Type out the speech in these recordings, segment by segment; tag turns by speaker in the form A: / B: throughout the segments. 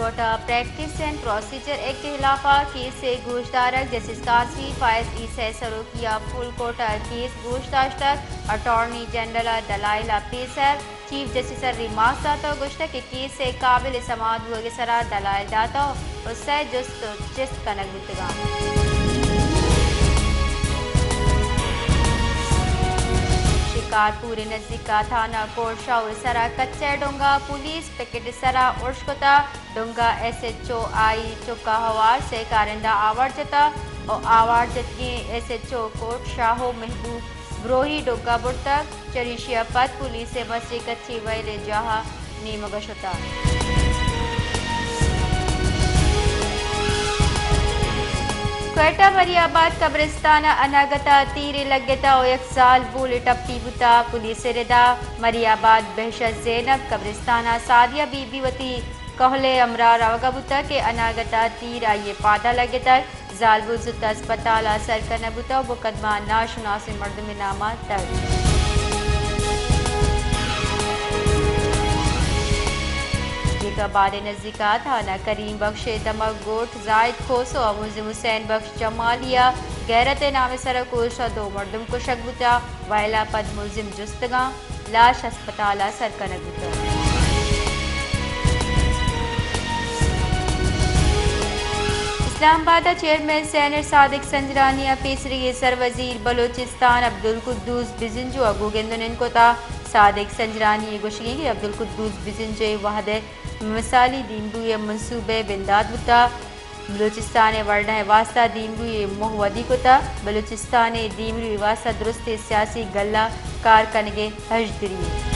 A: quota practice and procedure act کے خلاف case سے گوشتارک جسٹس قاضی فائز عیسی سروکیا فل کوٹا کیس گوشتاشت اٹارنی جنرل دلائل پیسر چیف جسٹس ریمارکس داتا گوشت کہ کیس سے قابل سماعت ہوئے سرا دلائل داتا اور سے جست کنک بتگان شکارپور نزدیک تھانہ کوٹ شاور سرا کچے ڈونگا پولیس پکٹ سرا ارشکتا ڈونگا ایس ایچ او آئی چکا ہوار سے کارندہ آوار جتا اور آوار جتگی ایس ایچ او کوٹ شاہو محبوب بروہی ڈونگا برتک چریشیا پت پولیس مصری کچی ویلے جہاں نیمگشتا کوئٹہ مری آباد قبرستان اناگتا تیر لگتا اور یک سال بول ٹپی بتا پولیس ردا مری آباد بہشت زینب قبرستان سادیہ بی بی وتی کہلے امرار اوگا بتا کہ اناگتا تیر آئیے پادا لگتا زال بزت اسپتال سرکن بتا مقدمہ ناشناس مردم نامہ درج بعد نزدیکات تھانہ کریم بخش دمک گوٹ زائد کھوسو اور ملزم حسین بخش جمالیہ غیرت نام سرکوش دو مردم کو شک بتا وائلہ پد ملزم جستگاں لاش اسپتال سرکنک بتا اسلام آباد چیئرمین سینٹ صادق سنجرانی پیسری سر وزیر بلوچستان عبدالقدوس بزنجو اگوگندن کوتا صادق سنجرانی گوشگی کہ عبدالقدوس بزنجو وحد مثالی دیمروی منصوبے بنداد بتا بلوچستان ورنہ واسطہ دیمروی محودی کتا بلوچستان دیمروی واسطہ درست سیاسی گلہ کارکنگے حجدری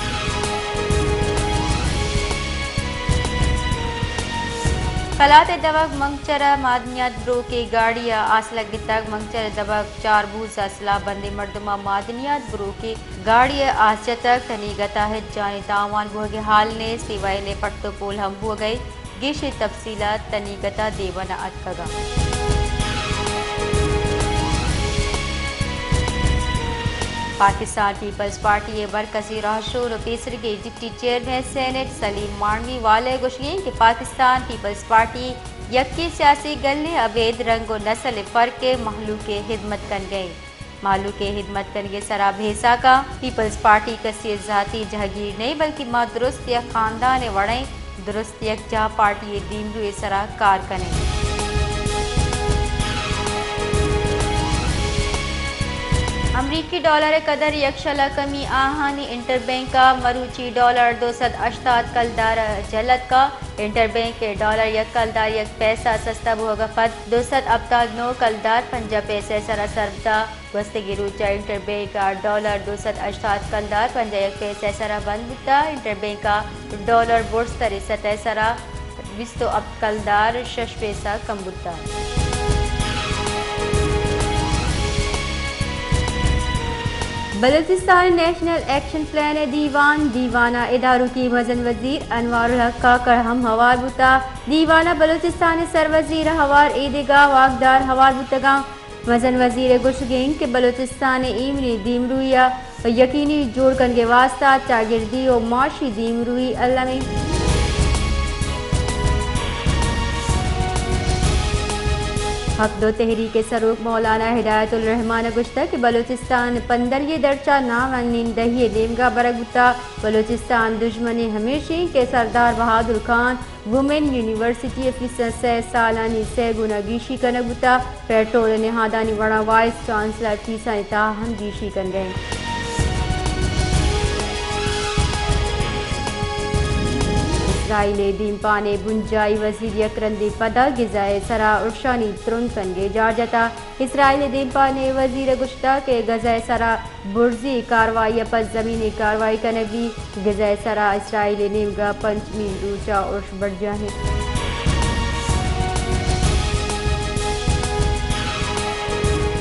A: خلات دبک منگچرہ معدنیات برو کے گاڑیاں آسلک گتک منگچر دبک چار بوز اسلح بندی مردمہ معدنیات برو کے گاڑیاں آسجتک تنی گتا ہے جانی تاوان بوگے حال نے سیوائے نے پٹو پول ہم بو گئی گیش تفصیلات تنی گتا دیوانا اتکگا پاکستان پیپلز پارٹی مرکزی رہشور پیسری کے ڈپٹی چیئرمین سینٹ سلیم مانوی والے گوشگی کہ پاکستان پیپلز پارٹی یکی سیاسی گلے عبید رنگ و نسل فرق کے محلو کے خدمت کن گئے مالو کے خدمت کن گے سرا بھیسا کا پیپلز پارٹی کسی ذاتی جہگیر نہیں بلکہ ماں درست یا خاندان وڑیں درست یک جہاں پارٹی دیمرو سرا کار کنے امریکی ڈالر قدر یکشلہ کمی آہانی انٹر بینک کا مروچی ڈالر 288 کلدار جلد کا انٹر بینک کے ڈالر یک کلدار یک پیسہ سستا بہوگا فت 279 کلدار 5 پیسے سرا سربتا وستگی روچا انٹر بینک کا ڈالر 288 کلدار 5 یک پیسے سرا بند بتا انٹر بینک کا ڈالر بورستر سطح سرا 20 کلدار 6 پیسہ کم بتا بلوچستان نیشنل ایکشن پلان دیوانہ اداروں کی وزن وزیر انوار الحق کاکڑ ہم ہوار بتا دیوانہ بلوچستان سر وزیر ہوار عیدگاہ واقدار ہوار بتگاں وزن وزیر گوشگین کے بلوچستان ایمنی دیمرویہ یقینی جوڑ کن کے واسطہ چاگردی و معاشی دیمروی اللہ میں حق دو تحریک سروک مولانا ہدایت الرحمان گشتہ کہ بلوچستان 15 درچہ نامنین دہی دیمگا برگتا بلوچستان دشمنی ہمیشہ کے سردار بہادر خان وومن یونیورسٹی افیسر سے سالانی سے گنا گیشی کنگتا پیٹرول نہادانی وڑا وائس چانسلر تیسانی تاہم گیشی کن گئے اسرائیل دیم پانے بنجائی وزیر یکرندی پدا غذائے سرا ارشانی ترن کنگے جارجتا اسرائیل دیم پانے وزیر گشتہ کے غذائے سرا برزی کاروائی پر زمینی کاروائی کنگی غذائے سرا اسرائیل نیمگا 5 میل روچا ارش بڑھ جانے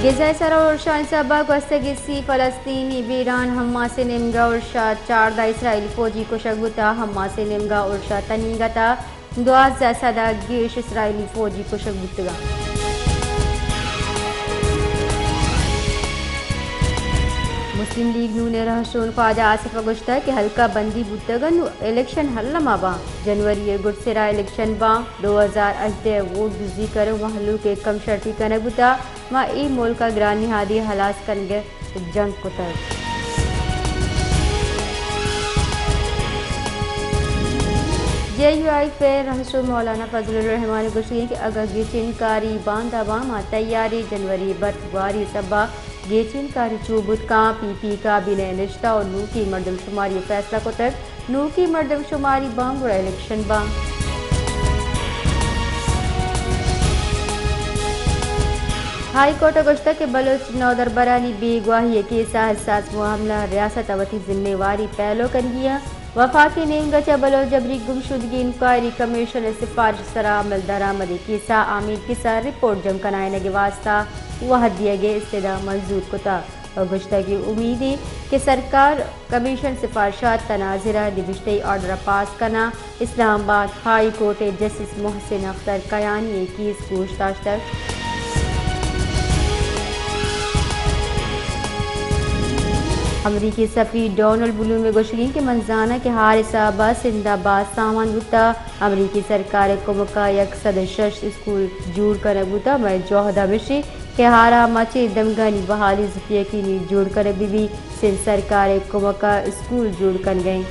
A: غذائے سرا ارشان صبح گستگی فلسطینی بیران حماس نمگا ارشا 14 اسرائیلی فوجی کو شگوتا حماس نمگا ارشا تنیگتا 12 صدا گیش اسرائیلی فوجی کو شگوتگا मुस्लिम लीग नून रहशोन ख्वाजा आसिफ गुश्ता के हल्का बंदी बुतगन इलेक्शन हल्लमा बा जनवरी गुटसेरा इलेक्शन बा 2018 वोट दुजी कर महलू के कम शर्ती कने बुता मा ई मुल्क का ग्रानी हादी हलास कनगे जंग कुतर JUI पे रहसो मौलाना फजलुर रहमान गुशी कि अगर गेचिनकारी बांदा बामा तैयारी जनवरी बर्फबारी सबा गेचिनकारी चूबुत का PP का बिने निश्ता और नू की मर्दमशुमारी फैसला को तक नू की मर्दमशुमारी बांग और इलेक्शन बांग हाई कोर्ट गुश्ता के बलोच नौदर बरानी बेगवाही केसा हसास मामला रियासत अवती जिम्मेवारी पहलो करिया वफाकी नेमगचा बलोच जबरी गुमशुदगी इंक्वायरी कमीशन सिफारिश सरा अमल दरामदी केसा आमिर किसा रिपोर्ट जम कनायन के वास्ता वह दिए गए इस्तदा मंजूर कुता और गुश्ता की उम्मीद है कि सरकार कमीशन सिफारिशात तनाजरा निविश्ते ऑर्डर पास करना Islamabad high court justice Mohsin Akhtar Kayani case पूछताछ तक अमरीकी सफ़ीर डोनाल्ड ब्लूम में गोशगी के मंजाना के हार साहबा सिंदाबाद सामान बुता अमरीकी सरकार को मका यक सदस्य स्कूल जोड़ कर बुता मैं जोहदा मिश्री के हारा मचे दमगानी बहाली यकीनी जोड़ कर बीबी सिंध सरकार को मका स्कूल जोड़ कर गई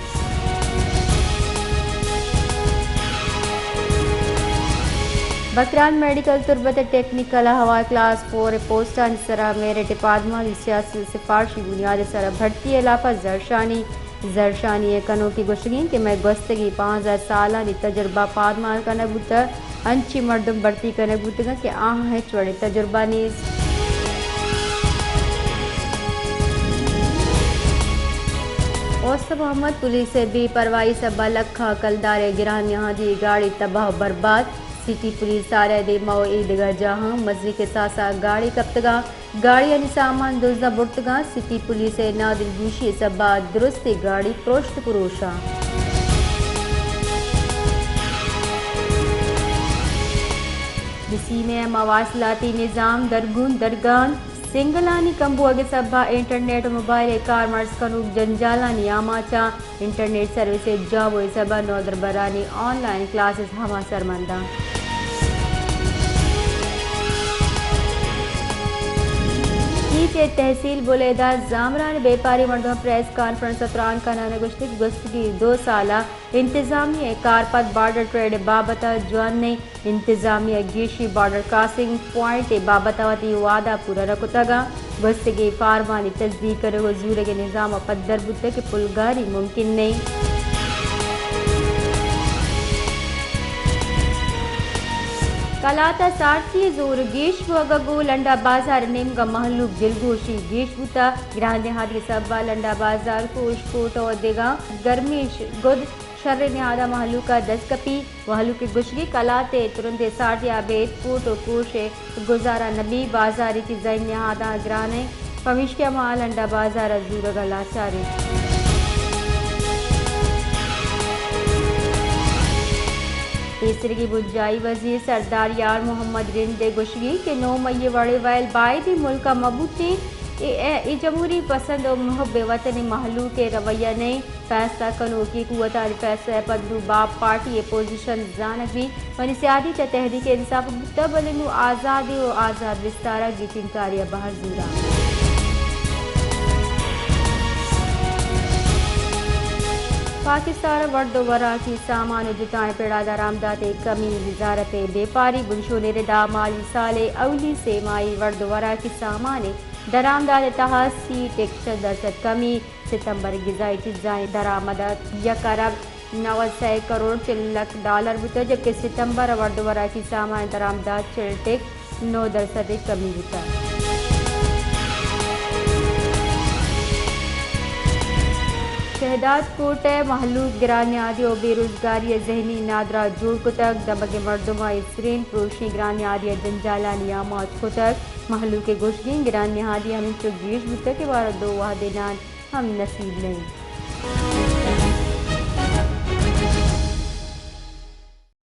A: बकरान मेडिकल तुरबत टेक्निकल हवा क्लास 4 पोस्टा निसरा मेरे डिपार्टमेंट सियासी सिफारशी बुनियाद सर भर्ती अलाफा जरशानी कनो की गुशगी कि मैं गस्तगी 5000 साल तजुर्बा पादमाल का नबूत अंची मर्दम भर्ती का नबूत कि आह है चौड़े तजुर्बा नीज औसफ मोहम्मद पुलिस से बेपरवाही सबा लखा कलदारे गिरान यहाँ दी गाड़ी तबाह बर्बाद सिटी पुलिस सारे दे मो ईदगा जहां मजरी के सासा गाड़ी कप्तगा गाड़ी यानी सामान दुर्जा बुर्तगा सिटी पुलिस नादिल गुशी सबा दुरुस्ती गाड़ी प्रोष्ट पुरोशा बिसी में मवासलाती निज़ाम दरगुन दरगान सिंगलानी कंबू अगे सभा इंटरनेट मोबाइल कार्मर्स कनूक जंजालानी आमाचा इंटरनेट सर्विसेज जाबो सबा नौदर बरानी ऑनलाइन क्लासेस हमा सरमंदा तहसील बुलेदा जामरान बेपारी मर्दों प्रेस कॉन्फ्रेंस दौरान कानून गुस्तगी 2 साला इंतजामिया कारपत बॉर्डर ट्रेड बाबत जवान ने इंतजामिया गेशी बॉर्डर क्रॉसिंग पॉइंट बाबत वादा पूरा रखुतगा गुस्तगी फारवानी तस्दीक करे हुजूर के निज़ाम पद्दर बुद्ध के पुलगारी मुमकिन नहीं कलाता सारथी जोर गेश वगगो लंडा बाजार नेमगा महलूक जिलगोशी गेश बुता ग्रांड हादी सबा लंडा बाजार कोश कोट और देगा गर्मीश गुद शर्र निहादा महलूका 10 कपी महलू के गुशगी कलाते तुरंत सारथी आबेद कोट और कोशे गुजारा नबी बाजारी की जैन निहादा ग्राने पमिश्किया माल लंडा बाजार अजूर गलाचारी तीसरी की बुजाई वजीर सरदार यार मोहम्मद रिंदे गुशगी के 9 मई वड़े वैल बायदी मुल्क मबूती ए जमहूरी पसंद और मुहब्बे वतन महलू के रवैया ने फैसला कनो की कुवत फैसला पदू बाप पार्टी पोजिशन जानवी वनी सियादी तहरीक इंसाफ तबलनु आज़ादी और आज़ाद विस्तारा गिचिनकारी बाहर जूरा पाकिस्तान वर्दोवरा की सामान जुताएं पेड़ा दरामदात कमी वजारत बेपारी बुनशो निरदा माली साले अवली से माई वर्दोवरा की सामान दरामदात तहासी 1% कमी सितंबर गिजाई चीज़ाएं दरामद 1 अरब 900 करोड़ $1 बुता जबकि सितंबर वर्दोवरा की सामान दरामदात 9% कमी बुता शहदाद कोट महलूक गिरानियादी और बेरोजगारी जहनी नादरा जोड़ को तक दबगे मर्दमा इसरीन प्रोशी गिरानियादी जंजाला नियामत को तक महलू के गोशगी गिरानियादी हम चुगीश बुत के बार 2 वाहदेनान हम नसीब नहीं